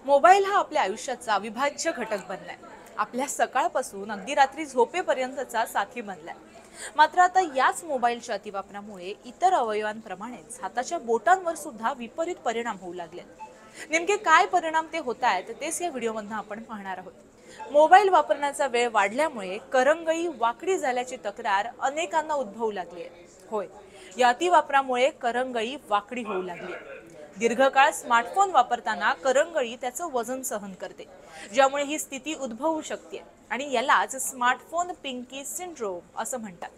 Mobile हा आपल्या आयुष्याचा अविभाज्य घटक बनलाय. आपल्या सकाळपासून अगदी रात्री झोपेपर्यंतचा साथी बनलाय. मात्र आता याच मोबाईलच्या अतिवापरामुळे इतर अवयवांप्रमाणेच हाताच्या बोटांवर सुद्धा विपरीत परिणाम होऊ लागले. नेमके काय परिणाम ते होत आहेत तेच या व्हिडिओमधून आपण पाहणार आहोत. मोबाईल वापरण्याचा वेळ वाढल्यामुळे करंगळी वाकडी झाल्याची तक्रार अनेकांना उद्भवू लागली आहे. होय, या अतिवापरामुळे करंगळी वाकडी होऊ लागली आहे. दीर्घकाळ स्मार्टफोन वापरताना करंगळी त्याचं वजन सहन करते, ज्यामुळे ही स्थिती उद्भवू शकते आणि यालाच स्मार्टफोन पिंकी सिंड्रोम असं म्हणतात.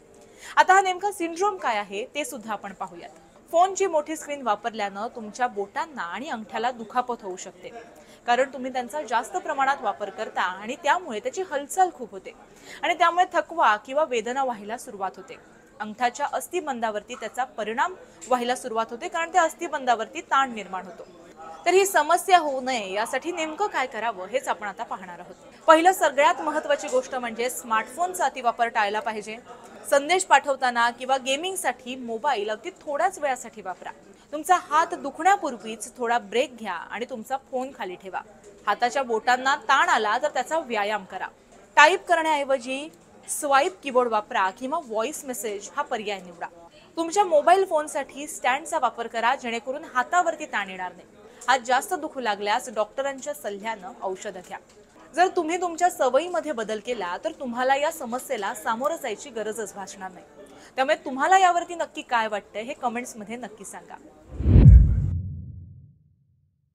आता हा नेमका सिंड्रोम काय आहे ते सुद्धा आपण पाहूयात. फोनची मोठी स्क्रीन वापरल्यानं तुमच्या बोटांना आणि अंगठ्याला दुखापत होऊ शकते, कारण तुम्ही त्यांचा जास्त प्रमाणात वापर करता आणि त्यामुळे त्याची हालचाल खूप होते आणि त्यामुळे थकवा किंवा वेदना व्हायला सुरुवात होते. अंगठाच्या अस्थिबंधावरती त्याचा परिणाम व्हायला सुरुवात होते, कारण त्या अस्थिबंधावरती ताण निर्माण होतो. तर ही समस्या होऊ नये यासाठी नेमकं काय करावं हेच आपण आता पाहणार आहोत. पहिलं सगळ्यात महत्त्वाची गोष्ट म्हणजे स्मार्टफोनचा अतिवापर टाळला पाहिजे. संदेश पाठवताना किंवा गेमिंगसाठी मोबाईल अगदी थोड्याच वेळासाठी वापरा. तुमचा हात दुखण्यापूर्वीच थोडा ब्रेक घ्या आणि तुमचा फोन खाली ठेवा. हाताच्या बोटांना ताण आला तर त्याचा व्यायाम करा. टाईप करण्याऐवजी स्वाईप कीबोर्ड वापरा किंवा व्हॉइस मेसेज हा पर्याय निवडा. तुमच्या मोबाईल फोनसाठी स्टँडचा वापर करा, जेणेकरून हातावरती ताण येणार नाही. हात जास्त दुखू लागल्यास डॉक्टरांच्या सल्ल्यानं औषधं घ्या. जर तुम्ही तुमच्या सवयीमध्ये बदल केला तर तुम्हाला या समस्येला सामोरं जायची गरजच भासणार नाही. त्यामुळे तुम्हाला यावरती नक्की काय वाटतं हे कमेंट्समध्ये नक्की सांगा.